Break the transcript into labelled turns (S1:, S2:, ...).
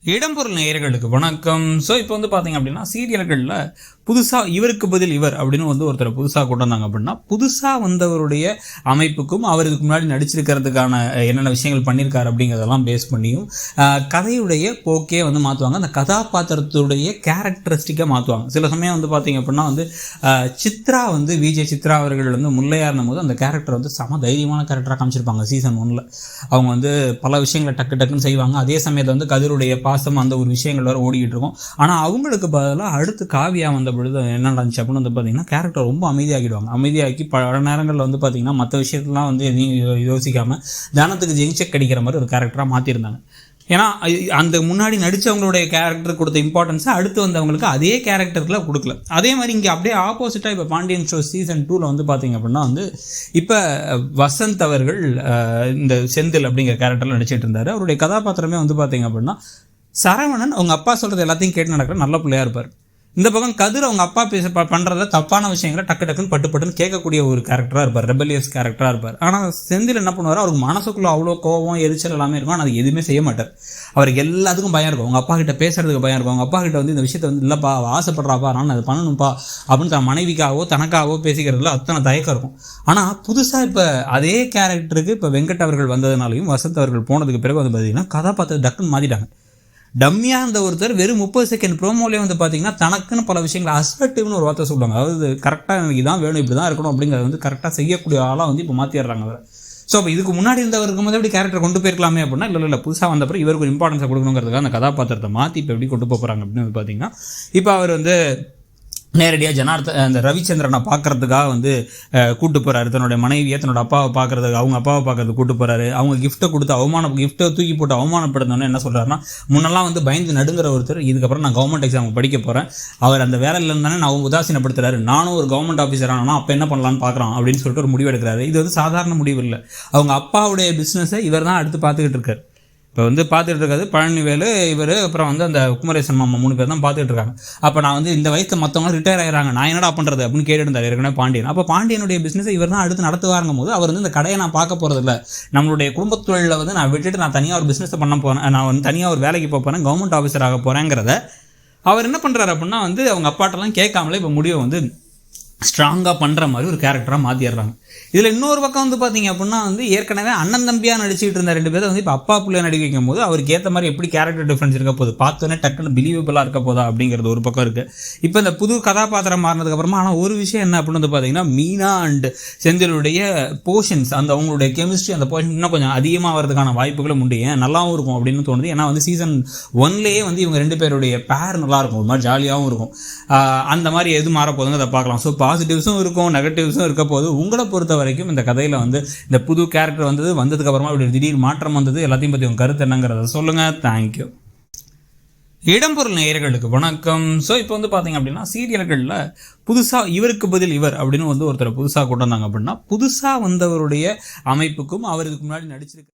S1: இடம்பொருள் நேயர்களுக்கு வணக்கம். ஸோ இப்போ பார்த்தீங்க அப்படின்னா சீரியல்களில் புதுசாக இவருக்கு பதில் இவர் அப்படின்னு ஒருத்தர் புதுசாக கொண்டு வந்தாங்க அப்படின்னா புதுசாக வந்தவருடைய அமைப்புக்கும் அவர் இதுக்கு முன்னாடி நடிச்சிருக்கிறதுக்கான என்னென்ன விஷயங்கள் பண்ணியிருக்காரு அப்படிங்கிறதெல்லாம் பேஸ் பண்ணியும் கதையுடைய போக்கே மாற்றுவாங்க. அந்த கதாபாத்திரத்துடைய கேரக்டரிஸ்டிக்காக மாற்றுவாங்க. சில சமயம் பார்த்தீங்க அப்படின்னா சித்ரா விஜய் சித்ரா அவர்கள் முல்லையார்னும் போது அந்த கேரக்டர் சம தைரியமான கேரக்டராக காமிச்சிருப்பாங்க. சீசன் 1 அவங்க பல விஷயங்களை டக்குன்னு செய்வாங்க. அதே சமயத்தில் கதிருடைய பாசம் அந்த ஒரு விஷயங்கள் வர ஓடிக்கிட்டு இருக்கும். ஆனால் அவங்களுக்கு பதிலாக அடுத்து காவியா வந்த பொழுது என்ன நடந்துச்சு அப்படின்னு பார்த்தீங்கன்னா கேரக்டர் ரொம்ப அமைதியாகிடுவாங்க. அமைதியாக்கி பல நேரங்களில் பார்த்தீங்கன்னா மற்ற விஷயத்துலாம் எதையும் யோசிக்காமல் தானத்துக்கு ஜெயிச்சக் அடிக்கிற மாதிரி ஒரு கேரக்டராக மாற்றிருந்தாங்க. ஏன்னா அந்த முன்னாடி நடித்தவங்களுடைய கேரக்டர் கொடுத்த இம்பார்ட்டன்ஸை அடுத்து வந்தவங்களுக்கு அதே கேரக்டருக்குலாம் கொடுக்கல. அதே மாதிரி இங்கே அப்படியே ஆப்போசிட்டாக இப்போ பாண்டியன் ஷோ சீசன் 2 பார்த்தீங்க அப்படின்னா இப்போ வசந்த் அவர்கள் இந்த செந்தில் அப்படிங்கிற கேரக்டரில் நடிச்சிட்டு இருந்தார். அவருடைய கதாபாத்திரமே பார்த்தீங்க அப்படின்னா சரவணன் அவங்க அப்பா சொல்கிறது எல்லாத்தையும் கேட்டு நடக்கிற நல்ல பிள்ளையாக இருப்பார். இந்த பக்கம் கதிர் அவங்க அப்பா பண்ணுறத தப்பான விஷயங்களை டக்குன்னு பட்டுன்னு கேட்கக்கூடிய ஒரு கேரக்டராக இருப்பார். ரெபலியஸ் கேரக்டராக இருப்பார். ஆனால் செந்தில் என்ன பண்ணுவார், அவருக்கு மனசுக்குள்ளே அவ்வளோ கோவம் எரிச்சல் எல்லாமே இருக்கும். ஆனால் அது எதுவுமே செய்ய மாட்டார். அவருக்கு எல்லாத்துக்கும் பயம் இருக்கும். அவங்க அப்பா கிட்ட பேசுறதுக்கு பயம் இருக்கும். அவங்க அப்பா கிட்ட இந்த விஷயத்தை இல்லைப்பா ஆசைப்படுறாப்பா நான் அதை பண்ணணும்ப்பா அப்படின்னு தன் மனைவிக்காகவோ தனக்காகவோ பேசிக்கிறதுல அத்தனை தயக்கம் இருக்கும். ஆனால் புதுசாக இப்போ அதே கேரக்டருக்கு இப்போ வெங்கட் அவர்கள் வந்ததுனாலையும் வசந்த் அவர்கள் போனதுக்கு பிறகு பார்த்தீங்கன்னா கதாபாத்திரம் டக்குன்னு மாற்றிட்டாங்க. டம்மியாக இருந்த ஒருத்தர் வெறும் 30 செகண்ட் ப்ரோமோலேயே பார்த்தீங்கன்னா தனக்குன்னு பல விஷயங்கள் அசர்ட்டிவ்னு ஒரு வார்த்தை சொல்லுவாங்க. அதாவது கரெக்டாக எனக்கு இதான் வேணும் இப்படி தான் இருக்கணும் அப்படிங்கிறத கரெக்டாக செய்யக்கூடிய ஆளாக இப்போ மாற்றிடுறாங்க அவர். ஸோ அப்போ இதுக்கு முன்னாடி இருந்தவருக்கு எப்படி கேரக்டர் கொண்டு போயிருக்கலாமே அப்படின்னா இல்லை புதுசாக வந்தப்பறம் இவருக்கு ஒரு இம்பார்ட்டன்ஸை கொடுக்கணுங்கிறதுக்காக அந்த கதாபாத்திரத்தை மாற்றி இப்போ எப்படி கொண்டு போகிறாங்க அப்படின்னு பார்த்தீங்கன்னா இப்போ அவர் நேரடியாக அந்த ரவிச்சந்திரனை பார்க்கறதுக்காக கூட்டு போகிறாரு. தன்னுடைய மனைவியை தன்னோட அப்பாவை பார்க்கறதுக்கு அவங்க அப்பாவை பார்க்கறதுக்கு கூட்டு போகிறாரு. அவங்க கிஃப்ட்டை கொடுத்து கிஃப்ட்டை தூக்கி போட்டு அவமானப்படுத்தணுன்னு என்ன சொல்கிறாருன்னா, முன்னெல்லாம் பயந்து நடுங்கிற ஒருத்தர் இதுக்கப்புறம் நான் கவர்மெண்ட் எக்ஸாம் படிக்க போகிறேன், அவர் அந்த வேலையில் இருந்தானே நான் உதாசீனப்படுத்துறாரு, நானும் ஒரு கவர்மெண்ட் ஆஃபீஸர் ஆனால் அப்போ என்ன பண்ணலான்னு பார்க்குறான் அப்படின்னு சொல்லிட்டு ஒரு முடிவு எடுக்கிறாரு. இது சாதாரண முடிவு இல்லை. அவங்க அப்பாவுடைய பிஸ்னஸை இவர் தான் அடுத்து பார்த்துக்கிட்டு இருக்காரு. இப்போ பார்த்துட்டு இருக்காது பழனிவேலு இவர் அப்புறம் அந்த குமரேசன் மாமா 3 பேர் தான் பார்த்துட்டு இருக்காங்க. அப்போ நான் இந்த வயசில் மற்றவங்க ரிட்டையர் ஆகிறாங்க, நான் என்னடா பண்ணுறது அப்படின்னு கேட்டுருந்தார் ஏற்கனவே பாண்டியன். அப்போ பாண்டியனுடைய பிஸ்னஸை இவர் தான் அடுத்து நடத்துவாருங்கும் போது அவர் இந்த கடையை நான் பார்க்க போகிறது இல்லை, நம்மளுடைய குடும்பத் தொழிலில் நான் விட்டுட்டு நான் தனியாக ஒரு பிஸ்னஸை பண்ண போகிறேன், நான் தனியாக ஒரு வேலைக்கு போகிறேன், கவர்மெண்ட் ஆஃபீஸர் ஆக போகிறேங்கிறத அவர் என்ன பண்ணுறாரு அப்படின்னா அவங்க அப்பாட்டெல்லாம் கேட்காமலே இப்போ முடிவை ஸ்ட்ராங்காக பண்ணுற மாதிரி ஒரு கேரக்டராக மாற்றிடுறாங்க. இதில் இன்னொரு பக்கம் பார்த்தீங்க அப்படின்னா ஏற்கனவே அண்ணன் தம்பியாக நடிச்சிட்டு இருந்த 2 பேரை இப்போ அப்பா பிள்ளைய நடிக்க வைக்கும் போது அவருக்கு ஏற்ற மாதிரி எப்படி கேரக்டர் டிஃப்ரென்ஸ் இருக்க போகுது, பார்த்தோன்னே டக்குன்னு பிலீவபிளாக இருக்க போதா அப்படிங்கிறது ஒரு பக்கம் இருக்குது. இப்போ இந்த புது கதாபாத்திரம் மாறினதுக்கப்புறமா ஆனால் ஒரு விஷயம் என்ன அப்படின்னு பார்த்தீங்கன்னா மீனா அண்ட் செந்திலுடைய போர்ஷன்ஸ் அவங்களுடைய கெமிஸ்ட்ரி அந்த போர்ஷன் இன்னும் கொஞ்சம் அதிகமாக வரதுக்கான வாய்ப்புகளும் உண்டு. ஏன் நல்லாவும் இருக்கும் அப்படின்னு தோணுது. ஏன்னா சீசன் 1லேயே இவங்க 2 பேருடைய பேர் நல்லாயிருக்கும், ஒரு மாதிரி ஜாலியாகவும் இருக்கும். அந்த மாதிரி எது மாற போதுங்க அதை பார்க்கலாம். ஸோ பாசிட்டிவ்ஸும் இருக்கும் நெகட்டிவ்ஸும் இருக்க போது. உங்களை பொறுத்த வரைக்கும் இந்த கதையில் இந்த புது கேரக்டர் வந்ததுக்கு அப்புறமா இப்படி திடீர் மாற்றம் வந்தது எல்லாத்தையும் பற்றி உங்கள் கருத்து என்னங்கிறத சொல்லுங்கள். தேங்க்யூ. இடம்பொருள் நேயர்களுக்கு வணக்கம். ஸோ இப்போ பார்த்தீங்க அப்படின்னா சீரியல்களில் புதுசாக இவருக்கு பதில் இவர் அப்படின்னு ஒருத்தர் புதுசாக கொண்டு வந்தாங்க அப்படின்னா புதுசாக வந்தவருடைய அமைப்புக்கும் அவர் இதுக்கு முன்னாடி நடிச்சிருக்க